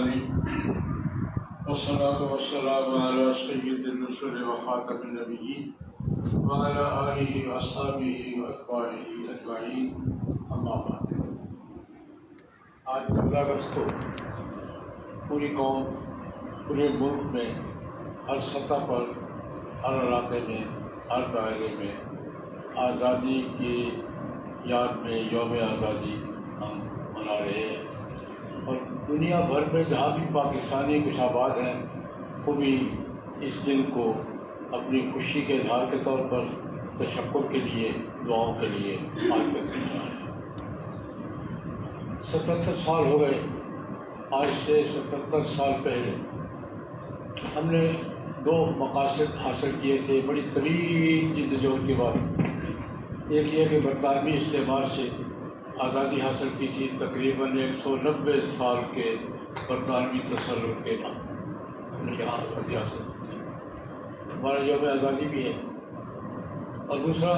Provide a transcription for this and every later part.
العالمين والصلاة والسلام على سيد الرسل وخاتم النبيين وعلى آله وأصحابه وأتباعه أجمعين أما بعد۔ آج 15 اگست کو پوری قوم، پورے ملک میں، ہر سطح پر، ہر علاقے میں، ہر دائرے میں آزادی کی یاد میں یوم آزادی ہم منا رہے ہیں، اور دنیا بھر میں جہاں بھی پاکستانی کچھ آباد ہیں وہ بھی اس دن کو اپنی خوشی کے اظہار کے طور پر تشکر کے لیے، دعاؤں کے لیے آج تک منا رہے ہیں۔ 77 سال ہو گئے، آج سے 77 سال پہلے ہم نے 2 مقاصد حاصل کیے تھے بڑی طویل جدوجہد کے بعد۔ ایک یہ کہ برطانوی استعمار سے آزادی حاصل کی تھی، تقریباً 190 سال کے برطانوی تسلط کے بعد ہم نے یہاں آزادی حاصل کی تھی، ہمارا یوم آزادی بھی ہے۔ اور دوسرا،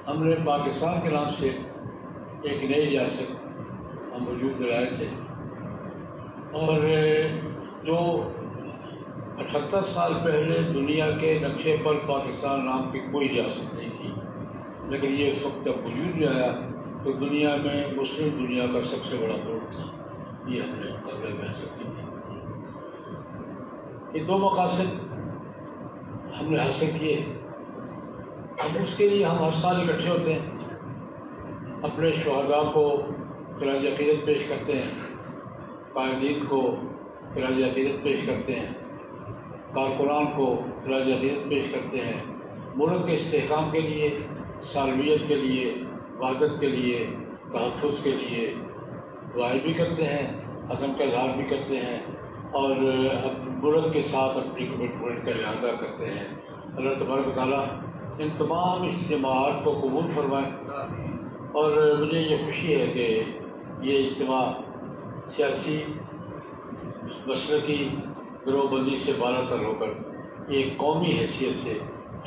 ہم نے پاکستان کے نام سے ایک نئی ریاست ہم وجود میں لائے تھے، اور جو 78 سال پہلے دنیا کے نقشے پر پاکستان نام کی کوئی ریاست نہیں تھی، لیکن یہ اس وقت جب وجود میں آیا تو دنیا میں مسلم دنیا کا سب سے بڑا ملک تھا، یہ ہم نے قدر میں حاصل کی تھی۔ یہ 2 مقاصد ہم نے حاصل کیے۔ اب اس کے لیے ہم ہر سال اکٹھے ہوتے ہیں، اپنے شہداء کو خراج عقیدت پیش کرتے ہیں، قائدین کو خراج عقیدت پیش کرتے ہیں، کارکنان کو خراج عقیدت پیش کرتے ہیں، ملک کے استحکام کے لیے، سالمیت کے لیے، وحدت کے لیے، تحفظ کے لیے دعائیں بھی کرتے ہیں، عزم کا اظہار بھی کرتے ہیں، اور ملک کے ساتھ اپنی کمٹمنٹ کا اعادہ کرتے ہیں۔ اللہ تبارک و تعالیٰ ان تمام اجتماعات کو قبول فرمائے، اور مجھے یہ خوشی ہے کہ یہ اجتماع سیاسی مسلکی گروہ بندی سے بالا تر ہو کر ایک قومی حیثیت سے،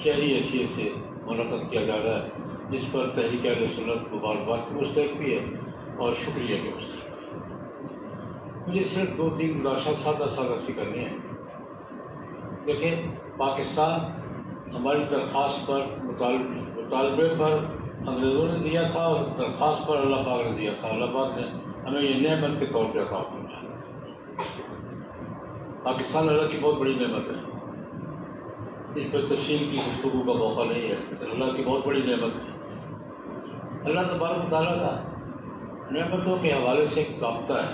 شہری حیثیت سے منعقد کیا جا رہا ہے، جس پر تحریک اہل سنت مبارکباد کی مستحق بھی ہے اور شکریہ کے مستحق بھی ہے۔ مجھے صرف 2-3 گزارشات سادہ سی کرنی ہیں۔ دیکھیں، پاکستان ہماری درخواست پر، مطالبے پر انگریزوں نے دیا تھا، اور درخواست پر اللہ پاک نے دیا تھا۔ اللہ پاک نے ہمیں یہ نعمت کے طور پہ عطا فرمایا۔ پاکستان اللہ کی بہت بڑی نعمت ہے، اس پہ تفصیل کی گفتگو کا موقع نہیں ہے، لیکن اللہ کی بہت بڑی نعمت ہے۔ اللہ تبارک و تعالیٰ کا نعمتوں کے حوالے سے ایک ضابطہ ہے،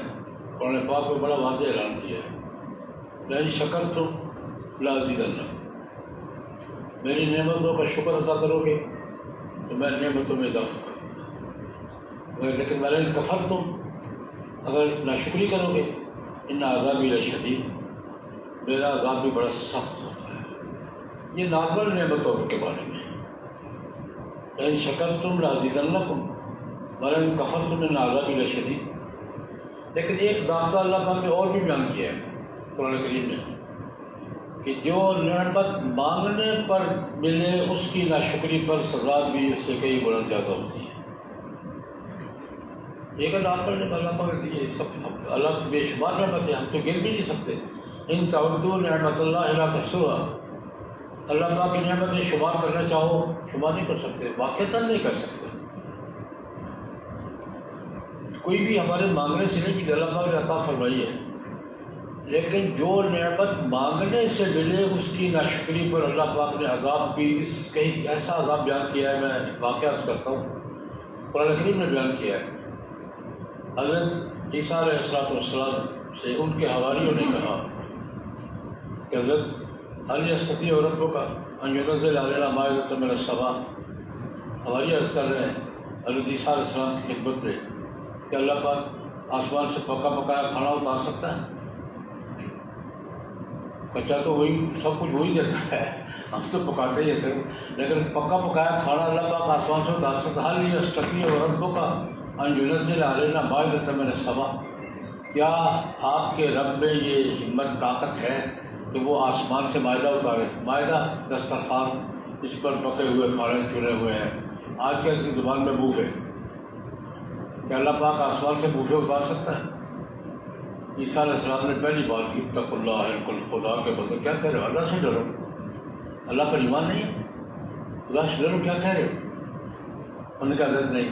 قرآن پاک میں بڑا واضح اعلان کیا ہے، لئن شکرتم لازیدنکم، میری نعمتوں کا شکر ادا کرو گے تو میں نعمتوں میں اضافہ کروں گا، لیکن لئن کفرتم، اگر ناشکری کرو گے، ان عذابی لشدید، میرا عذاب بھی بڑا سخت ہوتا ہے۔ یہ نارمل نعمتوں کے بارے میں، لئن شکرتم لازیدنکم ولئن کفرتم ان عذابی لشدید۔ لیکن ایک ضابطہ اللہ پاک نے اور بھی بیان کیا ہے قرآن کریم میں، کہ جو نعمت مانگنے پر ملے اس کی ناشکری پر سزا بھی اس سے کئی گنا زیادہ ہوتی ہے۔ ایک نارمل نعمت اللہ پاک نے دی ہے، سب اللہ بے شمار نعمت ہے، ہم تو گر بھی نہیں سکتے۔ ان تعدوا نعمت اللہ لا تحصوها، اللہ پاک کی نعمتیں شمار کرنا چاہو شمار نہیں کر سکتے، واقعتاً نہیں کر سکتے۔ کوئی بھی ہمارے مانگنے سے نہیں کہ اللہ پاک نے عطا فرمائی ہے، لیکن جو نعمت مانگنے سے ملے اس کی ناشکری پر اللہ پاک نے عذاب بھی، کہیں ایسا عذاب بیان کیا ہے، میں واقعہ کرتا ہوں، قرآن کریم نے بیان کیا ہے۔ حضرت عیسیٰ علیہ السلام سے ان کے حواریوں نے کہا کہ حضرت هل يستطيع ربك ان ينزل علينا مائدة من السماء، حواریہ عرض کر رہے ہیں حضرت عیسیٰ علیہ السلام کی خدمت میں کہ اللہ پاک آسمان سے پکا پکایا کھانا اتار سکتا ہے؟ کچا تو وہی سب کچھ وہی دیتا ہے، ہم تو پکاتے ہی ہیں، لیکن پکا پکایا کھانا اللہ پاک آسمان سے اتار سکتا ہے۔ هل يستطيع ربك ان ينزل علينا مائدة من السماء، کیا آپ کے رب میں یہ ہمت طاقت ہے کہ وہ آسمان سے مائدہ اتارے؟ مائدہ دسترخوان، اس پر پکے ہوئے کھانے چنے ہوئے ہیں، آج کل کی زبان میں بوفے، کہ اللہ پاک آسمان سے بوفے اتار سکتا ہے؟ عیسیٰ علیہ السلام نے پہلی بات کی اتقوا اللہ الکل، خدا کے بدلے کیا کہہ رہے ہو؟ اللہ سے ڈرو، اللہ پر ایمان نہیں ہے، خدا سے ڈرو، کیا کہہ رہے ہو؟ انہوں نے کہا حضرت نہیں،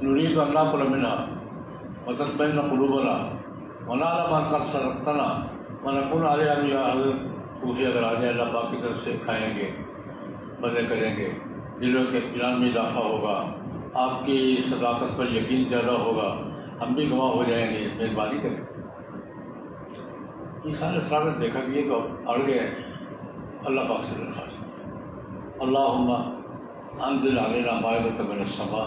نريد أن نأكل منها وتطمئن قلوبنا ونعلم أن قد صدقتنا ونكون عليها من حضرت پوچھے اگر آ جائے اللہ پاک کی طرف سے کھائیں گے، مزے کریں گے، دلوں کے اطمینان میں اضافہ ہوگا، آپ کی صداقت پر یقین زیادہ ہوگا، ہم بھی گواہ ہو جائیں گے، مہربانی کریں۔ عیسیٰ علیہ السلام نے دیکھا کہ یہ تو اڑ گئے، اللہ پاک سے درخواست، اللہم انزل علینا مائدۃ من السماء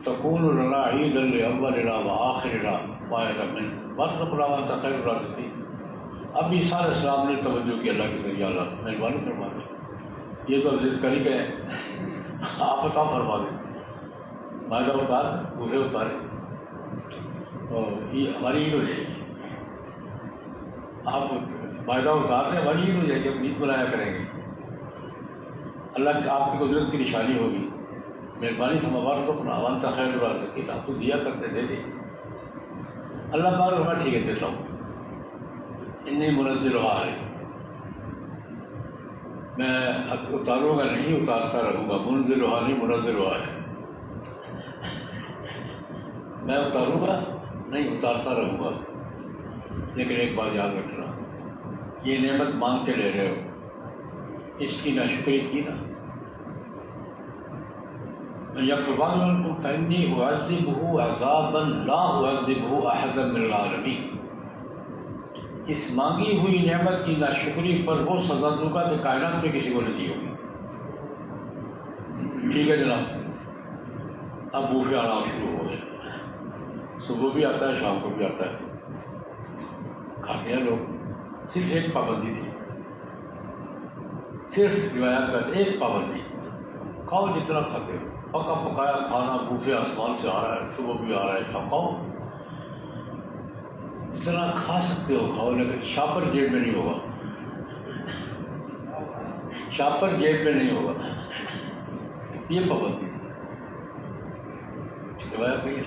تکون لنا عیدا لاولنا وآخرنا وآیۃ منک وارزقنا وانت خیر الرازقین۔ اب عیسیٰ علیہ السلام نے توجہ کی اللہ کی طرف، یا اللہ مہربانی فرما دیں، یہ تو ضد کر ہی گئے، آپ عطا فرما دیں، مائدہ اتار، بوٹے اتارے، اور یہ ہماری عید ہو جائے گی، آپ مائدہ اتار دیں، ہماری عید ہو جائے گی، ہم عید منایا کریں گے، اللہ آپ کی قدرت کی نشانی ہوگی، مہربانی فرما وارزقنا وانت خیر الرازقین، آپ کو دیا کرتے دے دیں۔ اللہ پاک ہمارا ٹھیک ہے دیتا ہوں، انی منزلها علیکم، میں اتاروں گا نہیں، اتارتا رہوں گا، منزلها نہیں منزلها ہے، میں اتاروں گا نہیں، اتارتا رہوں گا، لیکن ایک بات یاد رکھنا، یہ نعمت مانگ کے لے رہے ہو، اس کی ناشکری کی نا، یکفر منکم فانی اعذبہ عذابا لا اعذبہ احدا من العالمین، اس مانگی ہوئی نعمت کی ناشکری پر وہ سزا دوں گا کہ کائنات میں کسی کو نہیں دی ہوگی۔ ٹھیک ہے جناب، اب بوفے آنا شروع ہو گئے، صبح بھی آتا ہے شام کو بھی آتا ہے، کھاتے ہیں لوگ، صرف ایک پابندی تھی، صرف روایات کا ایک پابندی، کھاؤ جتنا کھاتے ہو، پکا پکایا کھانا، بوفے آسمان سے آ رہا ہے، صبح بھی آ رہا ہے شام، کھاؤ جتنا کھا سکتے ہو کھاؤ، لیکن شاپر جیب میں نہیں ہوگا، شاپر جیب میں نہیں ہوگا، یہ پابندی روایت نہیں ہے،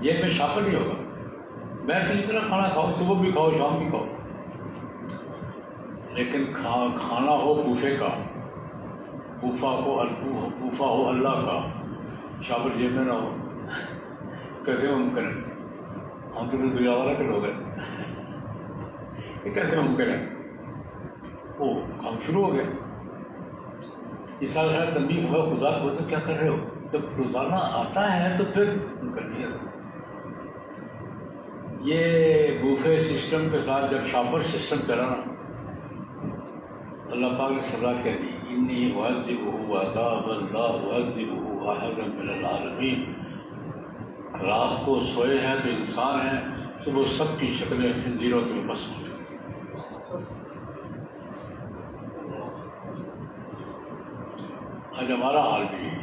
جیب میں شاپر نہیں ہوگا، بیٹھ کے جتنا کھانا کھاؤ، صبح بھی کھاؤ شام بھی کھاؤ، لیکن کھانا ہو بوفے کا، بوفا ہو اللہ کا، شاپر جیب میں نہ ہو، کیسے ممکن ہے؟ ہم تو دنیا والا کے لوگ ہیں، یہ کیسے ممکن ہے؟ وہ کام شروع ہو گیا، اس سال ہے تنبیہ ہوا، خدا کو تو کیا کر رہے ہو؟ جب روزانہ آتا ہے تو پھر کرنی ہے۔ یہ بوفے سسٹم کے ساتھ جب شاپر سسٹم کرا نا، اللہ پاک نے سزا کہہ دی، انی اعذبہ عذابا لا اعذبہ احدا من العالمین، رات کو سوئے ہیں تو انسان ہیں، صبح سب کی شکلیں خنزیروں میں بس ہو چکی۔ آج ہمارا حال بھی ہے،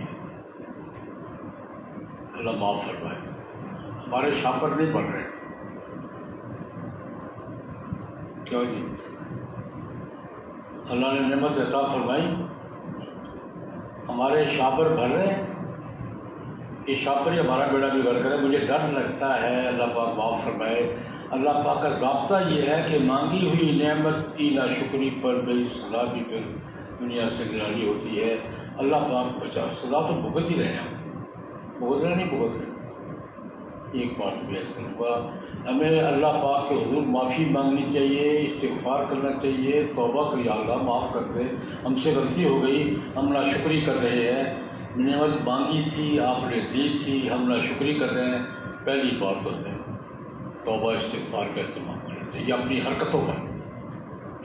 اللہ معاف فرمائے، ہمارے شاپر نہیں بن رہے، کیوں جی؟ اللہ نے نعمت عطا فرمائی، ہمارے شاپر بھر رہے ہیں، یہ شاپر ہی ہمارا بیڑا بھی غرق کرے۔ مجھے ڈر لگتا ہے، اللہ پاک معاف فرمائے، اللہ پاک کا ضابطہ یہ ہے کہ مانگی ہوئی نعمت کی ناشکری پر بے سزا بھی پھر دنیا سے نرالی ہوتی ہے۔ اللہ پاک بچا، سزا تو بھگت ہی رہے ہیں، بھگت رہے نہیں بھگت رہے۔ ایک بات بھی ایسا ہوا، ہمیں اللہ پاک کے حضور معافی مانگنی چاہیے، استغفار کرنا چاہیے، توبہ کر، یا اللہ معاف کر دے، ہم سے غلطی ہو گئی، ہم ناشکری کر رہے ہیں، نعمت مانگی تھی آپ نے دی تھی، ہم ناشکری کر رہے ہیں۔ پہلی بات ہوتا ہے توبہ استغفار کا اہتمام کرنا چاہیے اپنی حرکتوں پر،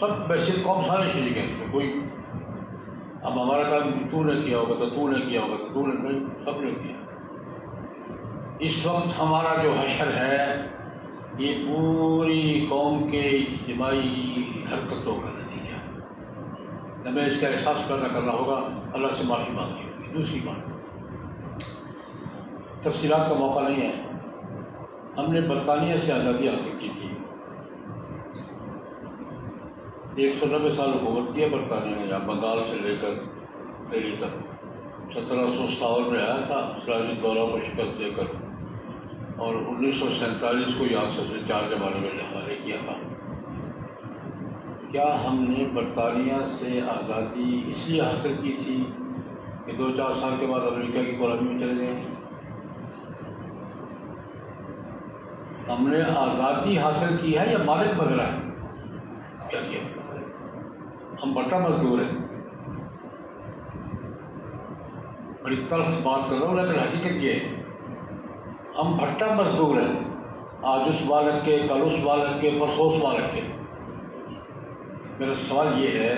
سب بشر قوم سارے شریک ہیں اس میں، کوئی اب ہمارا کام تو نے کیا ہوگا تو تو نے کیا ہوگا تو نے نہیں، سب نے کیا۔ اس وقت ہمارا جو حشر ہے یہ پوری قوم کے اجتماعی حرکتوں کا نتیجہ ہے، ہمیں اس کا احساس پیدا کرنا ہوگا، اللہ سے معافی مانگنی ہوگی۔ دوسری بات، تفصیلات کا موقع نہیں ہے، ہم نے برطانیہ سے آزادی حاصل کی تھی، 190 سال حکومت کی ہے برطانیہ نے، یہاں بنگال سے لے کر دہلی تک، 1757 میں آیا تھا سراج الدولہ کو شکست دے کر، اور 1947 کو یہاں سے 4 زمانے میں حوالے کیا تھا. کیا ہم نے برطانیہ سے آزادی اس لیے حاصل کی تھی کہ 2-4 سال کے بعد امریکہ کی غلامی میں چلے گئے؟ ہم نے آزادی حاصل کی ہے یا مالک بدلا ہے؟ کیا کیا؟ ہم بٹا مزدور ہیں. بڑی تلخ بات کر رہا ہوں لیکن حقیقت یہ ہے ہم بھٹا مزدور ہیں. آج اس بالک کے، کل اس بالک کے، پرسوں اس بالک کے. میرا سوال یہ ہے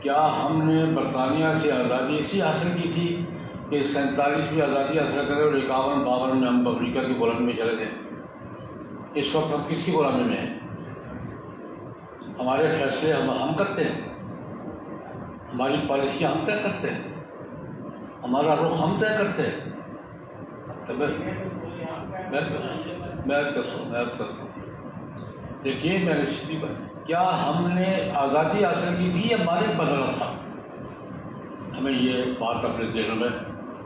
کیا ہم نے برطانیہ سے آزادی اسی حاصل کی تھی کہ 47 میں آزادی حاصل کرے اور 51-52 میں ہم امریکہ کی غلامی میں چلے گئے؟ اس وقت ہم کس کی غلامی میں ہیں؟ ہمارے فیصلے ہم کرتے ہیں، ہماری پالیسیاں ہم طے کرتے ہیں، ہمارا رخ ہم طے کرتے ہیں. میں کرتا ہوں. دیکھیے میں نے سیدھی بات، کیا ہم نے آزادی حاصل کی تھی یا مالک بدلا تھا؟ ہمیں یہ بات اپنے ذہنوں میں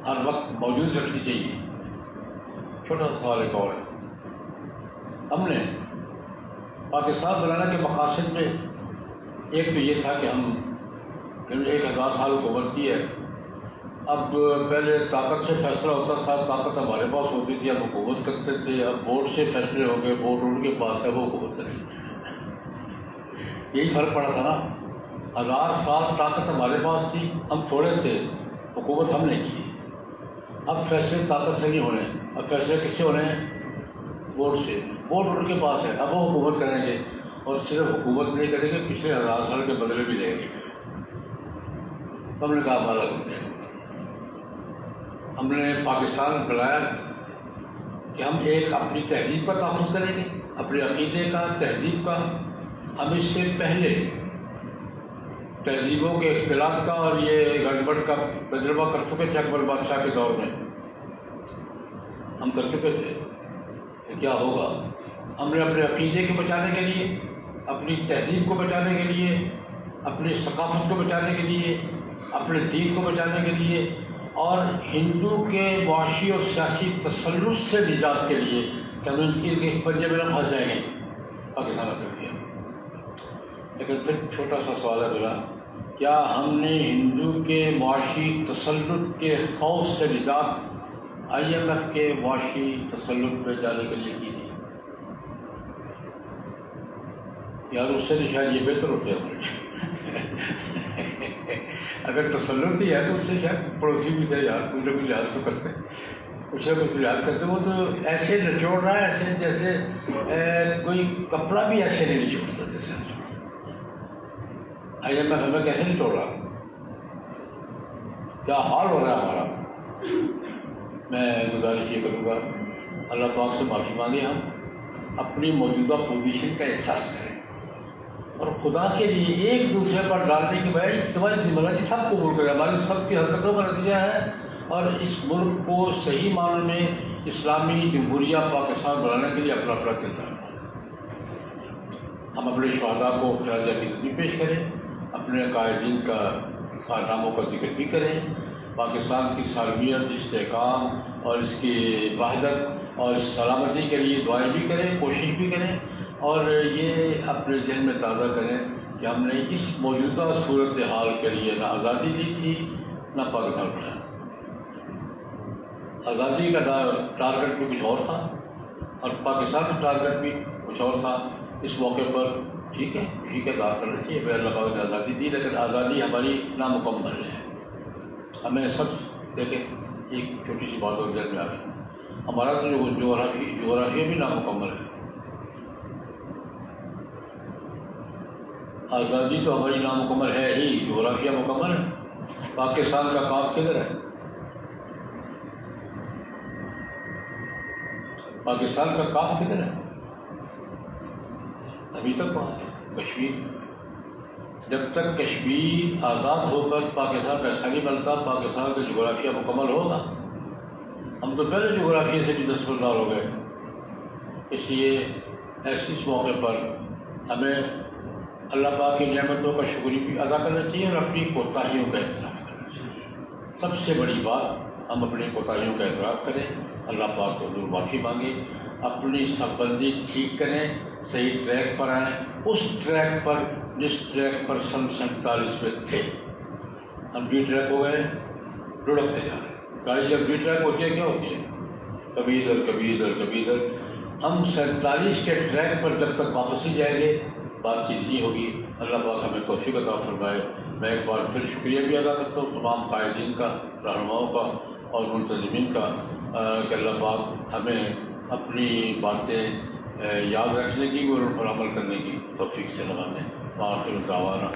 ہر وقت موجود رکھنی چاہیے. چھوٹا سوال ایک اور ہے. ہم نے پاکستان بنانے کے مقاصد میں ایک تو یہ تھا کہ ہم 1000 سال حکومت کی ہے. اب پہلے طاقت سے فیصلہ ہوتا تھا، طاقت ہمارے پاس ہوتی تھی، ہم حکومت کرتے تھے. اب ووٹ سے فیصلے ہو گئے، ووٹ ان کے پاس ہے، وہ حکومت کریں. یہی فرق پڑا تھا نا. 1000 سال طاقت ہمارے پاس تھی، ہم تھوڑے سے، حکومت ہم نے کی. اب فیصلے طاقت سے نہیں ہونے، اب فیصلے کس سے ہونے ہیں؟ ووٹ سے. ووٹ ان کے پاس ہے، اب وہ حکومت کریں گے. اور صرف حکومت نہیں کریں گے، پچھلے 1000 سال کے بدلے بھی لیں گے. ہم نے کہا ہمارا کرتے ہیں. ہم نے پاکستان بنایا کہ ہم ایک اپنی تہذیب کا تحفظ کریں گے، اپنے عقیدے کا، تہذیب کا. ہم اس سے پہلے تہذیبوں کے اختلاط کا اور یہ گڑبڑ کا تجربہ کر چکے تھے. اکبر بادشاہ کے دور میں ہم کر چکے تھے. کیا ہوگا؟ ہم نے اپنے عقیدے کو بچانے کے لیے، اپنی تہذیب کو بچانے کے لیے، اپنی ثقافت کو بچانے کے لیے، اپنے دین کو بچانے کے لیے اور ہندو کے معاشی اور سیاسی تسلط سے نجات کے لیے کہ ہم ان کے پنجے میں نہ پھنس جائیں گے، پاکستان حاصل کیا. لیکن پھر چھوٹا سا سوال ہے میرا، کیا ہم نے ہندو کے معاشی تسلط کے خوف سے نجات IMF کے معاشی تسلط پہ جانے کے لیے کی تھی؟ یار اس سے شاید یہ بہتر ہوتے ہیں. اگر تسلط ہی ہے تو اس سے شاید پڑوسی بھی تھے یار، کوئی نہ کوئی لحاظ تو کرتے، کچھ نہ کچھ لحاظ کرتے. وہ تو ایسے نچوڑ رہا ہے، ایسے جیسے کوئی کپڑا بھی ایسے نہیں نچوڑتا جیسے. IMF ہمیں کیسے نچوڑ رہا؟ کیا حال ہو رہا ہے ہمارا. میں گزارش یہ کروں گا اللہ پاک سے معافی مانگیں، ہم اپنی موجودہ پوزیشن کا احساس کریں اور خدا کے لیے ایک دوسرے پر ڈالنے کے بجائے اجتماعی ذمہ داری سب قبول کریں. ہماری سب کی حرکتوں کا نتیجہ ہے اور اس ملک کو صحیح معنی میں اسلامی جمہوریہ پاکستان بنانے کے لیے اپنا اپنا کردار. ہم اپنے شہداء کو خراج عقیدت پیش کریں، اپنے قائدین کا کارناموں کا ذکر بھی کریں، پاکستان کی سالمیت، استحکام اور اس کی وحدت اور سلامتی کے لیے دعائیں بھی کریں، کوشش بھی کریں اور یہ اپنے ذہن میں تازہ کریں کہ ہم نے اس موجودہ صورتحال کے لیے نہ آزادی دی تھی نہ پاکستان بنایا. آزادی کا ٹارگٹ بھی کچھ اور تھا اور پاکستان کا ٹارگٹ بھی کچھ اور تھا. اس موقع پر ٹھیک ہے ادا کرنا چاہیے. بے اللہ پاک نے آزادی دی لیکن آزادی ہماری نامکمل ہے. ہمیں سب دیکھیں ایک چھوٹی سی بات اور ذہن میں آ گئی، ہمارا تو جغرافیہ بھی نامکمل ہے. آزادی تو ہماری نامکمل ہے ہی، جغرافیہ مکمل ہے. پاکستان کا کام کدھر ہے؟ پاکستان کا کام کدھر ہے؟ ابھی تک وہاں ہے کشمیر. جب تک کشمیر آزاد ہو کر پاکستان کا حصہ نہیں بنتا، پاکستان کا جغرافیہ مکمل ہوگا. ہم تو پہلے جغرافیہ سے بھی دستبردار ہو گئے. اس لیے ایسے اس موقع پر ہمیں اللہ پاک کی نعمتوں کا شکریہ بھی ادا کرنا چاہیے اور اپنی کوتاہیوں کا اعتراف کرنا چاہیے. سب سے بڑی بات ہم اپنی کوتاہیوں کا اعتراف کریں، اللہ پاک کو حضور معافی مانگیں اپنی سربندی ٹھیک کریں، صحیح ٹریک پر آئیں، اس ٹریک پر جس ٹریک پر سن 47 میں تھے۔ ہم ڈی ٹریک ہو گئے، لڑکتے جا رہے ہیں۔ گاڑی جب ڈی ٹریک ہوتی ہے کیا ہوتی ہے؟ کبھی ادھر کبھی ادھر کبھی ادھر۔ ہم 47 کے ٹریک پر جب تک واپس ہی جائیں گے بات چیت نہیں ہوگی۔ اللہ پاک ہمیں توفیق عطا فرمائے۔ میں ایک بار پھر شکریہ بھی ادا کرتا ہوں تمام قائدین کا، رہنماؤں کا اور منتظمین کا کہ اللہ پاک ہمیں اپنی باتیں یاد رکھنے کی اور ان پر عمل کرنے کی توفیق سے نوازیں۔ وآخر دعوانا